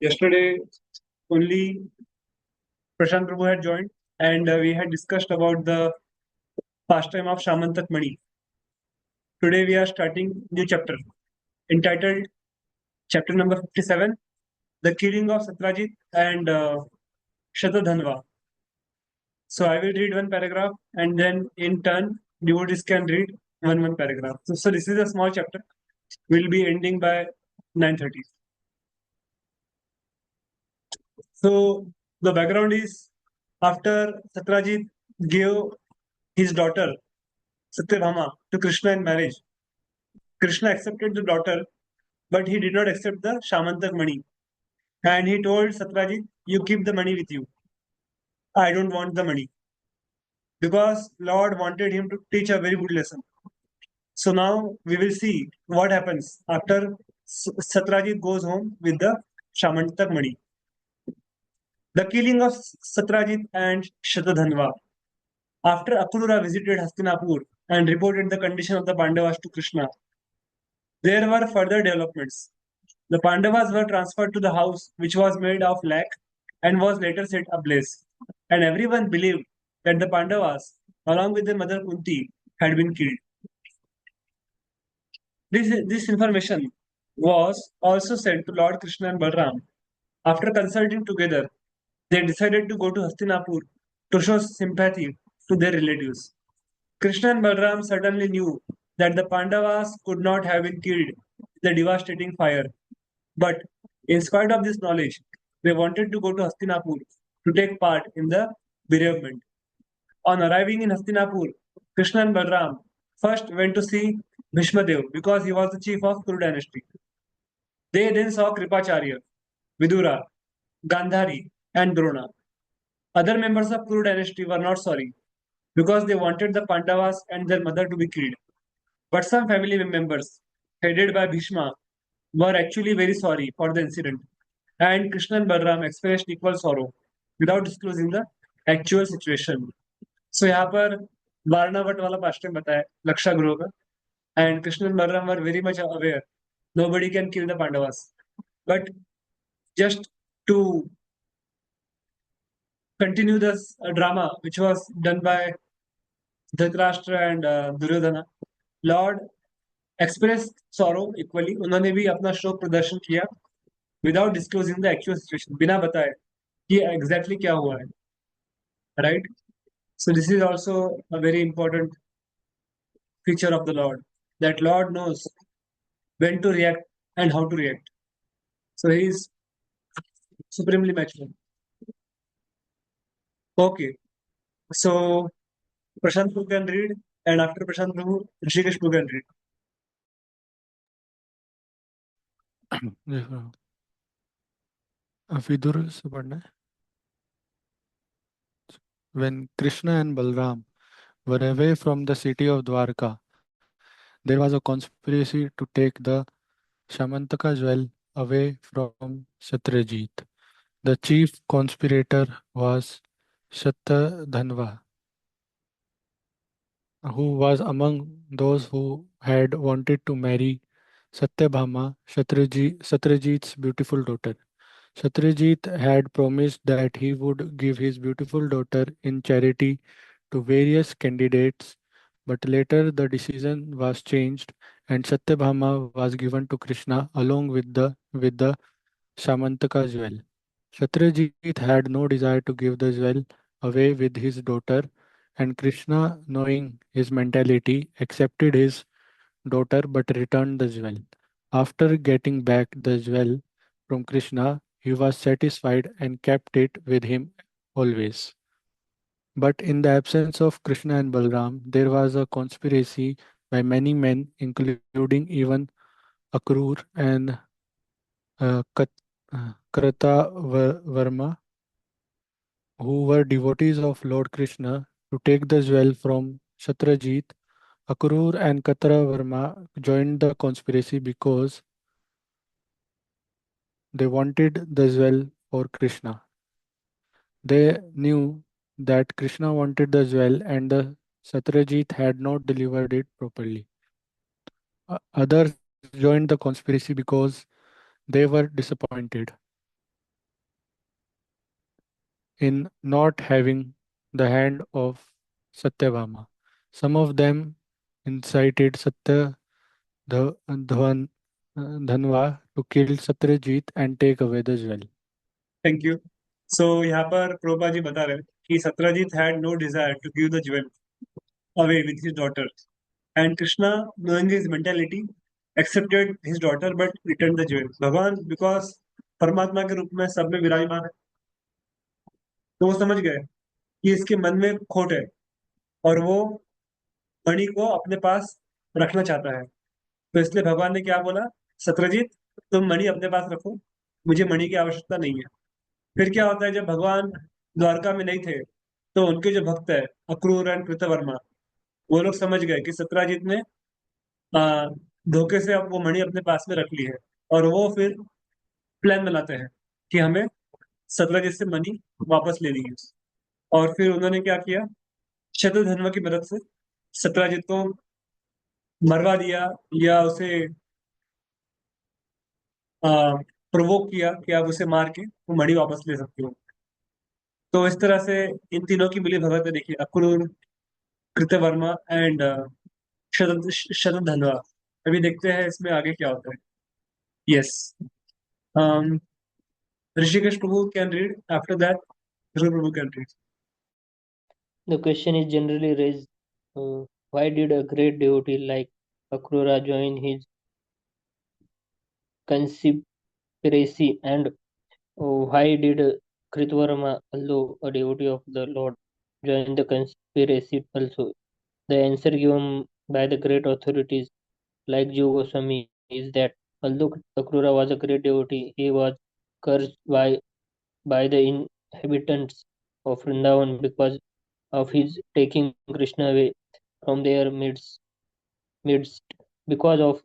Yesterday, only Prashant Prabhu had joined, and we had discussed about the pastime of Shamantak Mani. Today, we are starting new chapter entitled chapter number 57, the killing of Satrajit and Śatadhanvā. So I will read one paragraph, and then in turn, devotees can read one paragraph. So this is a small chapter. We'll be ending by 9:30. So the background is after Satrajit gave his daughter Satyabhāmā to Krishna in marriage. Krishna accepted the daughter, but he did not accept the Shamantak money. And he told Satrajit, "You keep the money with you. I don't want the money." Because Lord wanted him to teach a very good lesson. So now we will see what happens after Satrajit goes home with the Shamantak money. The killing of Satrajit and Śatadhanvā. After Akrura visited Hastināpura and reported the condition of the Pandavas to Krishna, there were further developments. The Pandavas were transferred to the house which was made of lac and was later set ablaze. And everyone believed that the Pandavas, along with their mother Kunti, had been killed. This information was also sent to Lord Krishna and Balram. After consulting together, they decided to go to Hastinapur to show sympathy to their relatives. Krishna and Balram certainly knew that the Pandavas could not have been killed in the devastating fire. But in spite of this knowledge, they wanted to go to Hastinapur to take part in the bereavement. On arriving in Hastinapur, Krishna and Balram first went to see Bhishmadev because he was the chief of Kuru dynasty. They then saw Kripacharya, Vidura, Gandhari, and Drona. Other members of Kuru dynasty were not sorry because they wanted the Pandavas and their mother to be killed. But some family members, headed by Bhishma, were actually very sorry for the incident, and Krishna and Balram expressed equal sorrow without disclosing the actual situation. So यहाँ पर वारणावट वाला पास्टम बताया लक्षा गृह का, and Krishna and Balram were very much aware nobody can kill the Pandavas, but just to continue this drama which was done by Dhritarashtra and Duryodhana, Lord expressed sorrow equally. उन्होंने भी अपना शोक प्रदर्शन किया without disclosing the actual situation, बिना बताए कि exactly क्या हुआ है, right? So this is also a very important feature of the Lord, that Lord knows when to react and how to react. So he is supremely mature. Okay, so Prashant Prabhu can read, and after Prashant Prabhu, Rishikesh Prabhu can read. Vidur से पढ़ना है. When Krishna and Balram were away from the city of Dwarka, there was a conspiracy to take the Shamantaka jewel away from Satrajit. The chief conspirator was Śatadhanvā, who was among those who had wanted to marry Satyabhāmā, Satrajit's beautiful daughter. Satrajit had promised that he would give his beautiful daughter in charity to various candidates, but later the decision was changed and Satyabhama was given to Krishna along with the Shamantaka jewel. Satrajit had no desire to give the jewel away with his daughter, and Krishna, knowing his mentality, accepted his daughter but returned the jewel. After getting back the jewel from Krishna, he was satisfied and kept it with him always. But in the absence of Krishna and Balram, there was a conspiracy by many men, including even Akrur and Kratavarma, who were devotees of Lord Krishna, to take the jewel from Satrajit. Akrur and Kratavarma joined the conspiracy because they wanted the jewel for Krishna. They knew that Krishna wanted the jewel and the Satrajit had not delivered it properly. Others joined the conspiracy because they were disappointed. in not having the hand of Satyabhāmā. Some of them incited Satyadhanva to kill Satrajit and take away the jewel. Thank you. So यहाँ पर प्रभुपाद जी बता रहे हैं कि Satyajit had no desire to give the jewel away with his daughter, and Krishna, knowing his mentality, accepted his daughter but returned the jewel. भगवान because परमात्मा के रूप में सब में विराजमान है, तो वो समझ गए कि इसके मन में खोट है और वो मणि को अपने पास रखना चाहता है। तो इसलिए भगवान ने क्या बोला, सत्रजीत तुम मणि अपने पास रखो, मुझे मणि की आवश्यकता नहीं है। फिर क्या होता है, जब भगवान द्वारका में नहीं थे तो उनके जो भक्त है अक्रूर एंड कृतवर्मा, वो लोग समझ गए कि सत्राजीत ने आ, धोखे से अब वो मणि अपने पास में रख ली है, और वो फिर प्लान बनाते हैं कि हमें सत्राजीत से मणि वापस लेनी है। और फिर उन्होंने क्या किया, शतधन्व की मदद से सत्राजीत को मरवा दिया, या उसे प्रोवोक किया कि आप उसे मार के वो मणि वापस ले सकते हो। तो इस तरह से इन तीनों की मिली भगत है, देखिए अक्रूर, कृतवर्मा एंड शतधन्वा। अभी देखते हैं इसमें आगे क्या होता है। Yes, Rishikesh Prabhu can read, after that Dhruv Prabhu can read. The question is generally raised, why did a great devotee like Akrura join his conspiracy, and why did Kritvarma, although a devotee of the Lord, join the conspiracy also? The answer given by the great authorities like Jiva Goswami is that although Akrura was a great devotee, he was cursed by the inhabitants of Vrindavan because of his taking Krishna away from their midst. Because of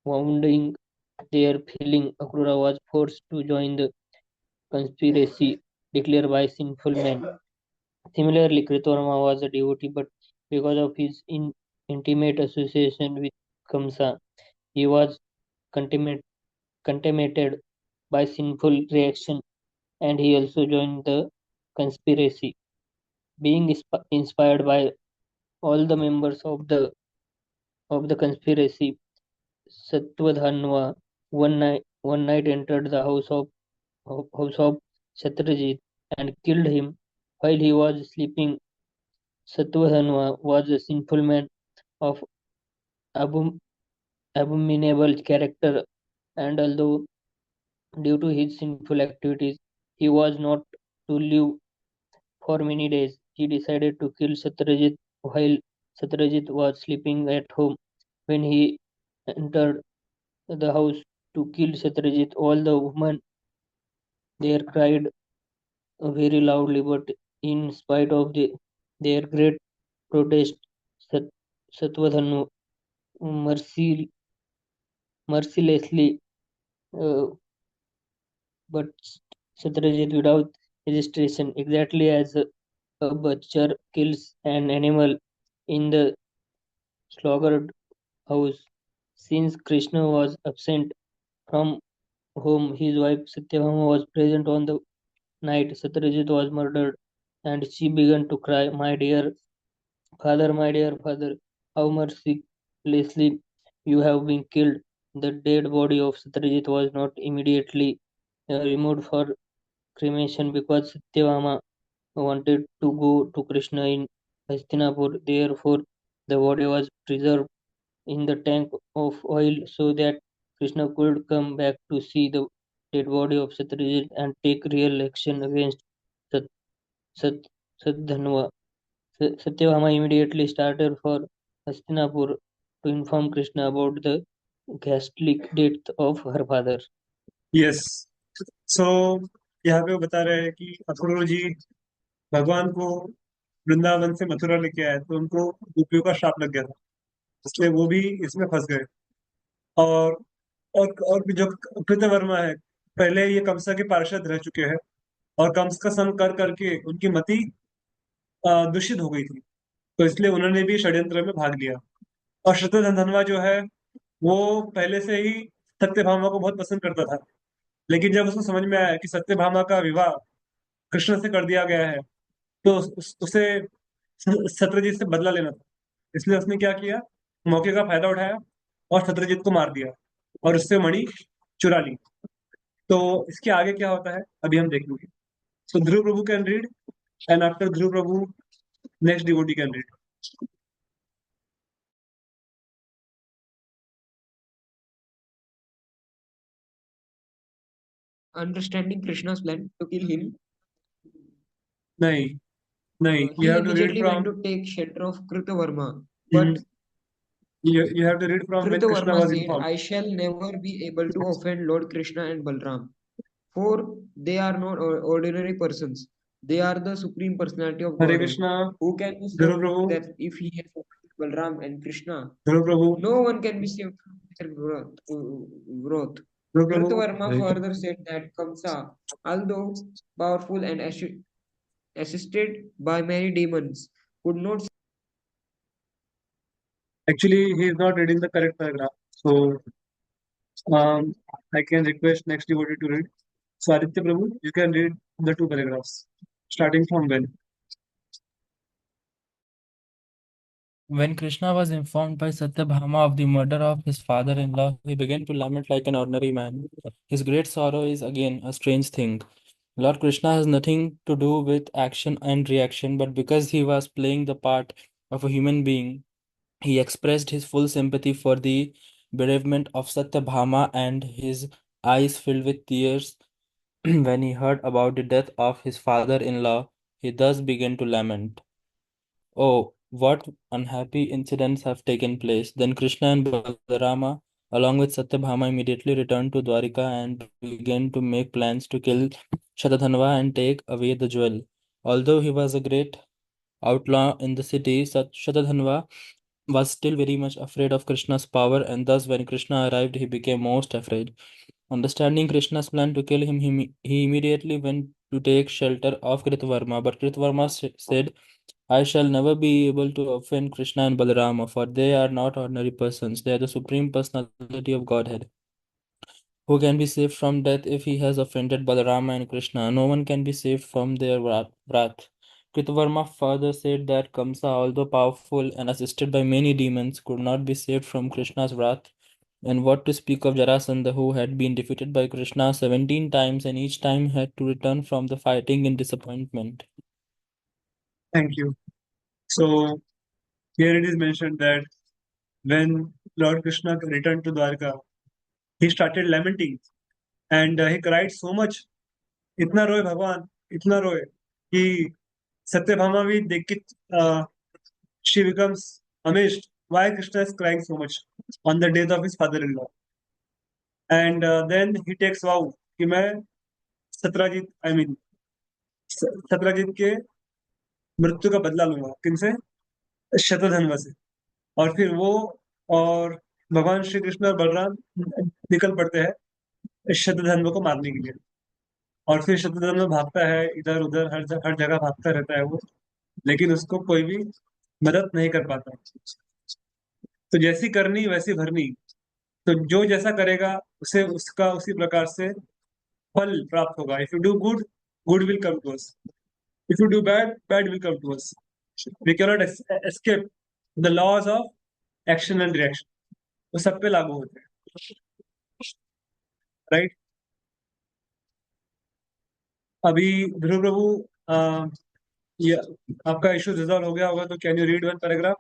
wounding their feeling, Akrura was forced to join the conspiracy declared by sinful men. Similarly, Kritvarma was a devotee, but because of his intimate association with Kamsa, he was contaminated by sinful reaction, and he also joined the conspiracy. Being inspired by all the members of the conspiracy, Satyabhāmā one night entered the house of Satrajit and killed him while he was sleeping. Satyabhāmā was a sinful man of abom- abominable character, and although due to his sinful activities he was not to live for many days, he decided to kill Satrajit while Satrajit was sleeping at home. When he entered the house to kill Satrajit, all the women there cried very loudly, but in spite of their great protest, Sat- Satvadhanu mercilessly, uh, but Satrajit without hesitation, exactly as a butcher kills an animal in the slaughtered house. Since Krishna was absent from home, his wife Satyabhāmā was present on the night Satrajit was murdered, and she began to cry, my dear father, how mercilessly you have been killed." The dead body of Satrajit was not immediately removed for cremation because Satyabhāmā wanted to go to Krishna in Hastināpura. Therefore, the body was preserved in the tank of oil so that Krishna could come back to see the dead body of Satrajit and take real action against Sat, Sat, Satadhanva. Satyabhama immediately started for Hastinapur to inform Krishna about the ghastly death of her father. Yes, so यहाँ पे वो बता रहे हैं कि अक्रूर जी भगवान को वृंदावन से मथुरा लेके आए तो उनको गोपियों का श्राप लग गया था, इसलिए वो भी इसमें फंस गए। और और भी जो कृतवर्मा है, पहले ये कंसा के पार्षद रह चुके हैं, और कंस का संग कर करके उनकी मति दूषित हो गई थी, तो इसलिए उन्होंने भी षड्यंत्र में भाग लिया। और शतधन्वा जो है वो पहले से ही सत्यभामा को बहुत पसंद करता था, लेकिन जब उसको समझ में आया कि सत्यभामा का विवाह कृष्ण से कर दिया गया है, तो उसे सत्यजीत से बदला लेना था। इसलिए उसने क्या किया, मौके का फायदा उठाया और सत्यजीत को मार दिया और उससे मणि चुरा ली। तो इसके आगे क्या होता है अभी हम देखेंगे। So Dhruv Prabhu can read, and after Dhruv Prabhu next devotee can read. Understanding Krishna's plan to kill him, नहीं नहीं, he you have to read immediately went from to take shelter of Kritavarma. But you have to read from when Krishna Kritavarma was said, informed. I shall never be able to offend Lord Krishna and Balram, for they are not ordinary persons. They are the Supreme Personality of Hare Godhead. Krishna, Who can be Dhruv saved Prabhu, that if he has offended Balram and Krishna? Dhruv Prabhu, No one can be saved from their wrath. Dhruv Prabhu. Kritavarma further said that Kamsa, although powerful and assisted by many demons, could not. Actually, he is not reading the correct paragraph. So, I can request next devotee to read. So, Aditya Prabhu, you can read the two paragraphs, starting from when. When Krishna was informed by Satyabhāmā of the murder of his father-in-law, he began to lament like an ordinary man. His great sorrow is again a strange thing. Lord Krishna has nothing to do with action and reaction, but because he was playing the part of a human being, he expressed his full sympathy for the bereavement of Satyabhāmā, and his eyes filled with tears when he heard about the death of his father-in-law. He thus began to lament. Oh, what unhappy incidents have taken place. Then Krishna and Balarama, along with Satyabhāmā, immediately returned to Dwarika and began to make plans to kill Śatadhanvā and take away the jewel. Although he was a great outlaw in the city, Śatadhanvā was still very much afraid of Krishna's power, and thus when Krishna arrived, he became most afraid. Understanding Krishna's plan to kill him, he immediately went to take shelter of Kritavarma. But Kritavarma said, I shall never be able to offend Krishna and Balarama, for they are not ordinary persons. They are the Supreme Personality of Godhead. Who can be saved from death if he has offended Balarama and Krishna? No one can be saved from their wrath. Kritavarma further said that Kamsa, although powerful and assisted by many demons, could not be saved from Krishna's wrath. And what to speak of Jarasandha, who had been defeated by Krishna 17 times and each time had to return from the fighting in disappointment. Thank you. So, here it is mentioned that when Lord Krishna returned to Dwarka, he started lamenting and he cried so much. इतना रोए भगवान, इतना रोए कि सत्यभामा भी देख के she becomes amazed why Krishna is crying so much on the death of his father-in-law. And then he takes vow कि मैं सत्राजित सत्राजित के मृत्यु का बदला लूंगा। किनसे? शतधन्वा से। और फिर वो और भगवान श्री कृष्ण और बलराम निकल पड़ते हैं शतधन्वा को मारने के लिए। और फिर शतधन्वा भागता है इधर उधर, हर जगह भागता रहता है वो, लेकिन उसको कोई भी मदद नहीं कर पाता। तो जैसी करनी वैसी भरनी, तो जो जैसा करेगा उसे उसका उसी प्रकार से फल प्राप्त होगा। If you do good, good will come to us. If you do bad, bad will come to us. We can not escape the laws of action and reaction. वो सब पे लागू होते हैं, राइट? अभी ध्रुव प्रभु, ये आपका इशू रिजॉल्व हो गया होगा, तो can you read one paragraph?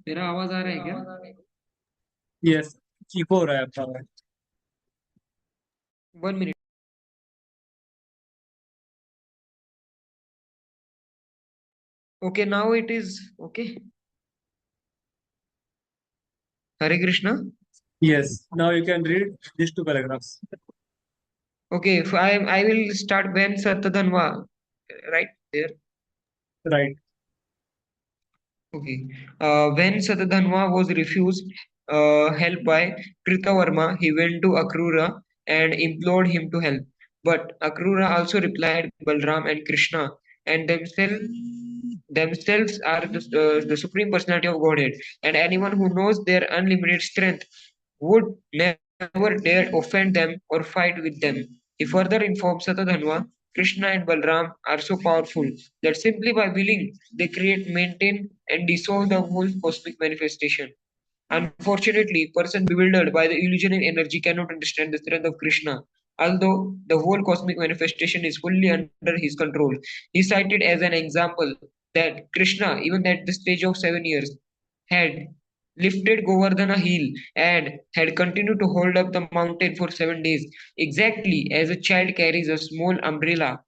मेरा आवाज आ रहा है क्या? यस, इको हो रहा है आपका आवाज। 1 minute. Okay, now it is okay. Hare Krishna. Yes, now you can read these two paragraphs. Okay, if I will start when Satadhanva, right there. Right. Okay. When Satadhanva was refused help by Kritavarma, he went to Akrura and implored him to help. But Akrura also replied, Balram and Krishna and themselves are the Supreme Personality of Godhead, and anyone who knows their unlimited strength would never dare offend them or fight with them. He further informs Satadhanva, Krishna and Balram are so powerful that simply by willing, they create, maintain, and dissolve the whole cosmic manifestation. Unfortunately, person bewildered by the illusion and energy cannot understand the strength of Krishna. Although the whole cosmic manifestation is fully under his control, he cited as an example that Krishna, even at the stage of 7 years, had lifted Govardhana hill and had continued to hold up the mountain for 7 days, exactly as a child carries a small umbrella.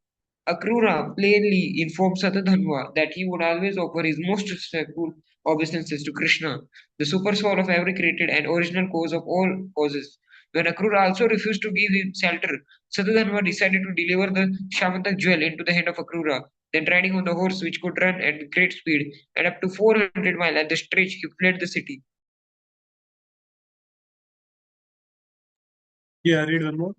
Akrura plainly informed Satadhanva that he would always offer his most respectful obeisances to Krishna, the super soul of every created and original cause of all causes. When Akrura also refused to give him shelter, Satadhanva decided to deliver the Shamantak jewel into the hand of Akrura. Then, riding on the horse which could run at great speed and up to 400 miles at the stretch, he fled the city. Yeah, read one more.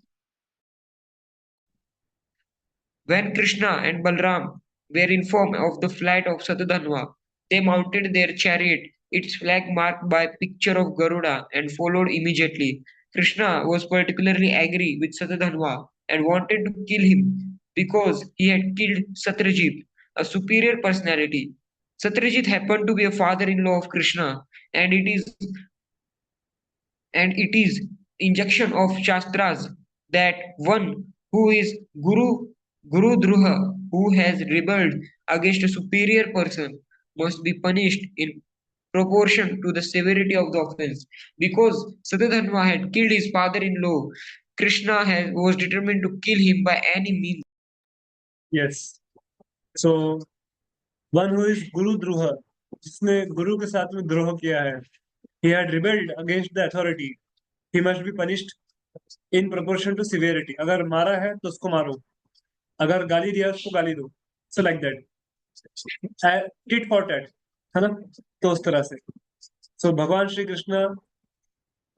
When Krishna and Balram were informed of the flight of Satadhanva, they mounted their chariot, its flag marked by a picture of Garuda, and followed immediately. Krishna was particularly angry with Satadhanva and wanted to kill him because he had killed Satrajit, a superior personality. Satrajit happened to be a father-in-law of Krishna, and it is injunction of Shastras that one who is Guru Druha, who has rebelled against a superior person, must be punished in proportion to the severity of the offense. Because Satadhanva had killed his father-in-law, was determined to kill him by any means. Yes. So one who is Guru Druha, जिसने गुरु के साथ में द्रोह किया है, he had rebelled against the authority. He must be punished in proportion to severity. अगर मारा है तो उसको मारो, अगर गाली दिया उसको गाली दो. So like that. tit for tat, है ना? तो उस तरह से. So भगवान श्री कृष्ण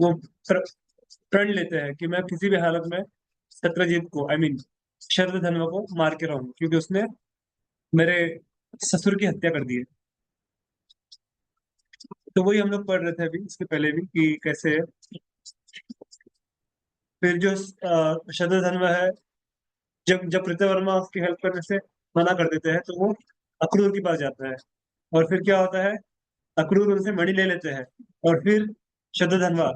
वो प्रण लेते हैं कि मैं किसी भी हालत में सत्रजीत को, आई मीन शरधन्वा को मार के रहूं, क्योंकि उसने मेरे ससुर की हत्या कर दी है. तो वही हम लोग पढ़ रहे थे अभी, इसके पहले भी, कि कैसे फिर जो शतधन्वा है, जब जब कृतवर्मा उसकी हेल्प करने से मना कर देते हैं, तो वो अक्रूर के पास जाता है. और फिर क्या होता है, अक्रूर उनसे मणि ले लेते हैं, और फिर शतधन्वा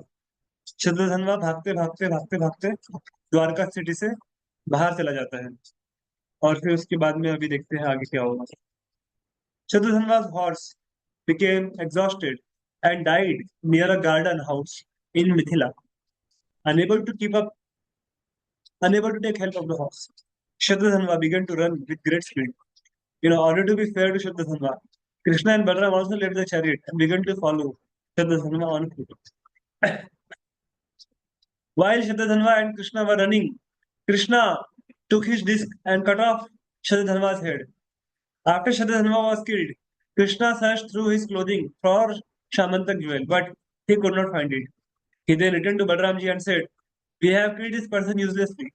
शतधन्वा भागते भागते भागते भागते द्वारका सिटी से बाहर चला जाता है. और फिर उसके बाद में अभी देखते हैं आगे क्या होगा. Satrajit's horse became exhausted and died near a garden house in Mithila, unable to take help of the horse. Śatadhanvā began to run with great speed. In order to be fair to Śatadhanvā, Krishna and Balaram also left the chariot and began to follow Śatadhanvā on foot. While Śatadhanvā and Krishna were running, Krishna took his disc and cut off Śatadhanvā's head. After Śatadhanvā was killed, Krishna searched through his clothing for Shamantak jewel, but he could not find it. He then returned to Balramji and said, "We have killed this person uselessly,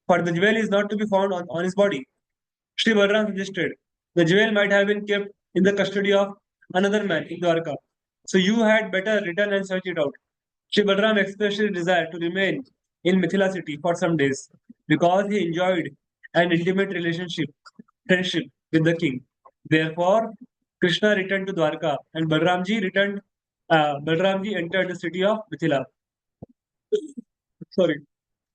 for the jewel is not to be found on his body." Shri Balram suggested, "The jewel might have been kept in the custody of another man in Dwarka, so you had better return and search it out." Shri Balram expressed his desire to remain in Mithila city for some days because he enjoyed an intimate friendship with the king. Therefore, Krishna returned to Dwarka and Balramji entered the city of Mithila. Sorry.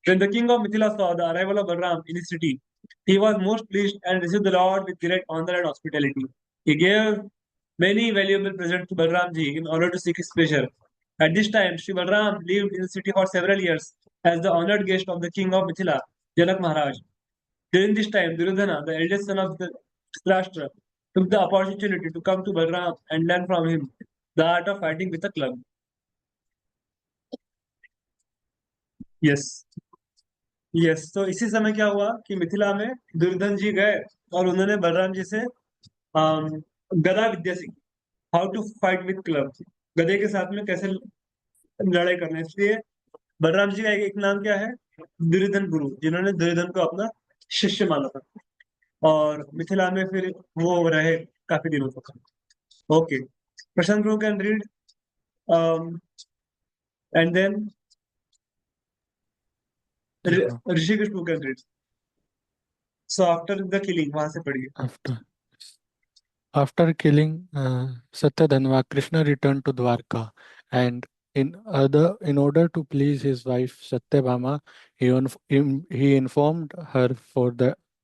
When the king of Mithila saw the arrival of Balram in his city, he was most pleased and received the Lord with great honor and hospitality. He gave many valuable presents to Balramji in order to seek his pleasure. At this time, Sri Balram lived in the city for several years as the honored guest of the king of Mithila, Janak Maharaj. During this time, Duryodhana, the eldest son of the Dhritarashtra, took the opportunity to come to Balram and learn from him the art of fighting with a club. Yes. Yes, तो इसी समय क्या हुआ कि मिथिला में दुर्योधन जी गए और उन्होंने बलराम जी से गदा विद्या सीखी, how to fight with club, गदे के साथ में कैसे लड़ाई करना. इसलिए बलराम जी का एक नाम क्या है, दुर्योधन गुरु, जिन्होंने दुर्योधन को अपना शिष्य माना था, और मिथिला में फिर वो रहे काफी दिनों तक. Okay, Prashant bro can read and then Rishikesh book can read. So after the killing, वहां से पढ़िए. After killing Satyadhanva, Krishna returned to Dwarka, and in order to please his wife Satyabhāmā, he informed her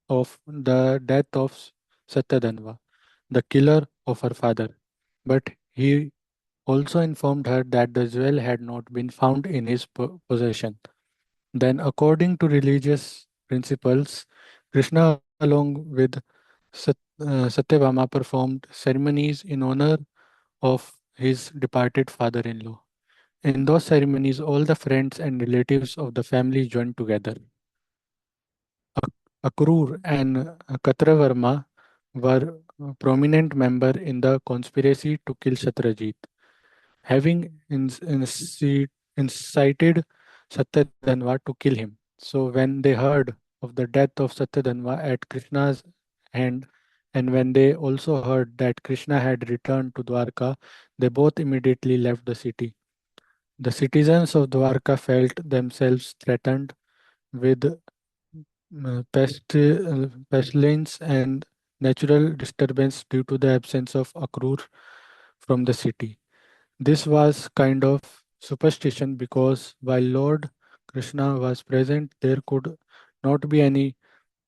of the death of Satyadhanva, the killer of her father. But he also informed her that the jewel had not been found in his possession. Then, according to religious principles, Krishna, along with Satyabhama, performed ceremonies in honor of his departed father in law. In those ceremonies, all the friends and relatives of the family joined together. Akrur and Katravarma were a prominent member in the conspiracy to kill Satrajit, having incited Satyadhanva to kill him. So when they heard of the death of Satyadhanva at Krishna's hand, and when they also heard that Krishna had returned to Dwarka, they both immediately left the city. The citizens of Dwarka felt themselves threatened with pestilence and natural disturbance due to the absence of Akrur from the city. This was kind of superstition because while Lord Krishna was present, there could not be any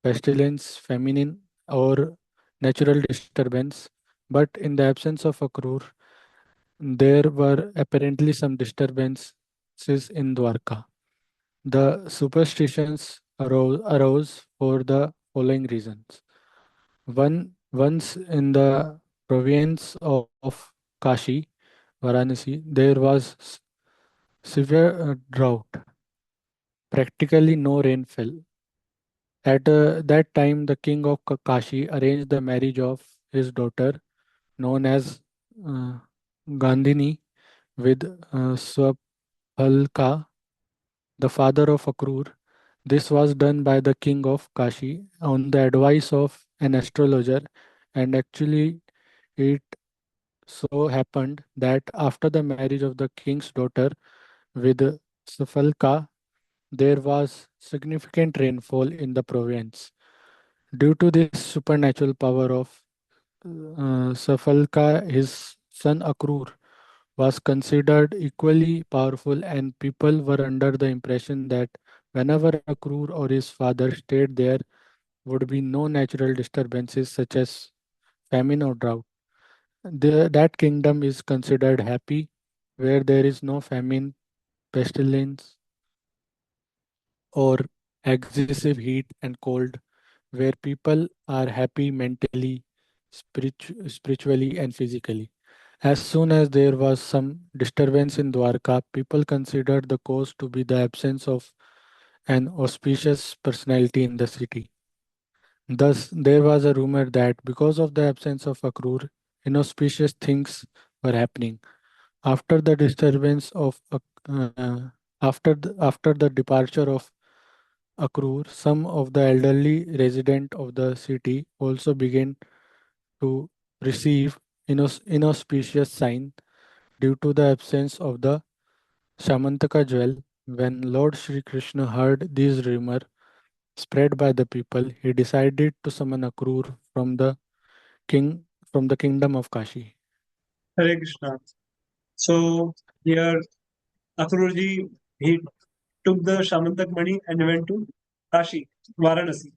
pestilence, famine, or natural disturbance. But in the absence of Akrur, there were apparently some disturbances in Dwarka. The superstitions arose for the following reasons. Once in the province of Kashi, Varanasi, there was severe drought. Practically no rain fell. At that time, the king of Kashi arranged the marriage of his daughter, known as uh, Gandhini, with Swaphalka, the father of Akrur. This was done by the king of Kashi on the advice of an astrologer, and actually, it so happened that after the marriage of the king's daughter with Swaphalka, there was significant rainfall in the province. Due to this supernatural power of Swaphalka, his son Akrur was considered equally powerful, and people were under the impression that whenever Akrur or his father stayed, there would be no natural disturbances such as famine or drought. That kingdom is considered happy, where there is no famine, pestilence, or excessive heat and cold, where people are happy mentally, spiritually, and physically. As soon as there was some disturbance in Dwarka, people considered the cause to be the absence of an auspicious personality in the city. Thus, there was a rumor that because of the absence of Akrur, inauspicious things were happening. After the disturbance of after the departure of Akrur, some of the elderly residents of the city also began to receive inauspicious signs due to the absence of the Shamantaka jewel. When Lord Sri Krishna heard these rumors spread by the people, he decided to summon Akrur king from the kingdom of Kashi. Hare Krishna. So here Akrurji, he took the Shamantak money and went to Kashi, Varanasi.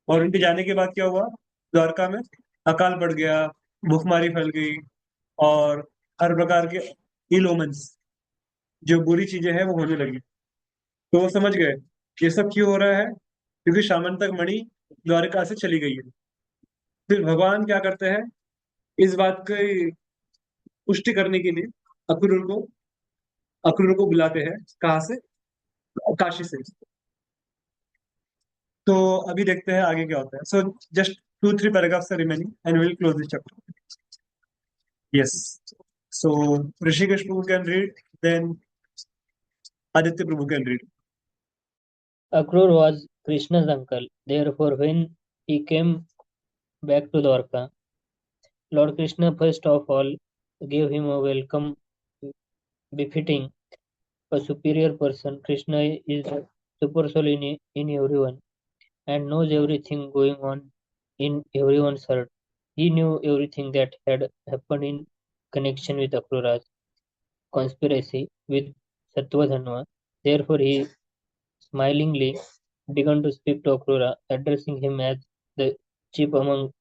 और उनके जाने के बाद क्या हुआ? द्वारका में अकाल पड़ गया, भूखमारी फैल गई और हर प्रकार के इल ओमेंस, जो बुरी चीजें हैं वो होने लगी. तो वो समझ गए ये सब क्यों हो रहा है, क्योंकि शामंतक मणि द्वारका से चली गई है. फिर भगवान क्या करते हैं, इस बात की पुष्टि करने के लिए अक्रूर को बुलाते हैं. कहाँ से? काशी से. तो अभी देखते हैं आगे क्या होता है. So just 2-3 paragraphs remaining and will close this chapter. Yes. So Rishikesh Prabhu can read, then Aditya Prabhu can read. Akrur was Krishna's uncle. Therefore, when he came back to Dwarka, Lord Krishna first of all gave him a welcome befitting a superior person. Krishna is the super soul in everyone and knows everything going on in everyone's heart. He knew everything that had happened in connection with Akrura's conspiracy with Satyabhāmā. Therefore, he smilingly began to speak to Akrura, addressing him as the chief among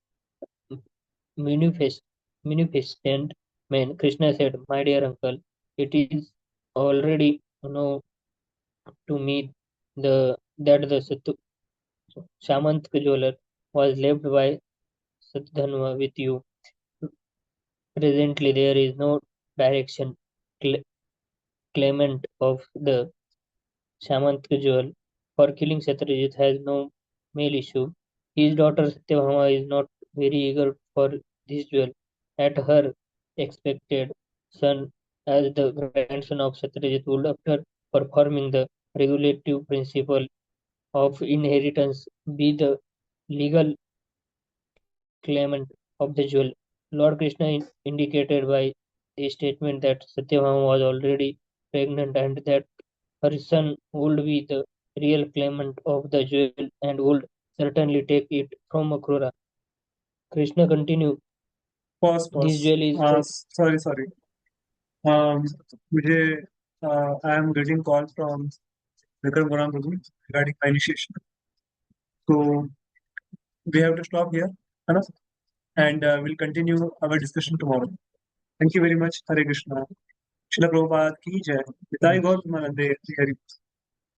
munificent men. Krishna said, "My dear uncle, it is already known to me that the Samant jeweler was left by Satadhanva with you. Presently, there is no direction claimant of the Samant jewel for killing Satrajit has no male issue. His daughter Satyabhāmā is not very eager for this jewel. At her expected son as the grandson of Satrajit would, after performing the regulative principle of inheritance, be the legal claimant of the jewel. Lord Krishna indicated by his statement that Satyabhama was already pregnant and that her son would be the real claimant of the jewel and would certainly take it from Akrura. Krishna continued, Pause, this pause. jewel is Sorry. मुझे I am getting call from Vikram Goram Prabhu regarding my initiation. So we have to stop here, enough, and we'll continue our discussion tomorrow. Thank you very much. Hare Krishna. Srila Prabhupada ki jai. Nitai Gaur Premanande. Hari.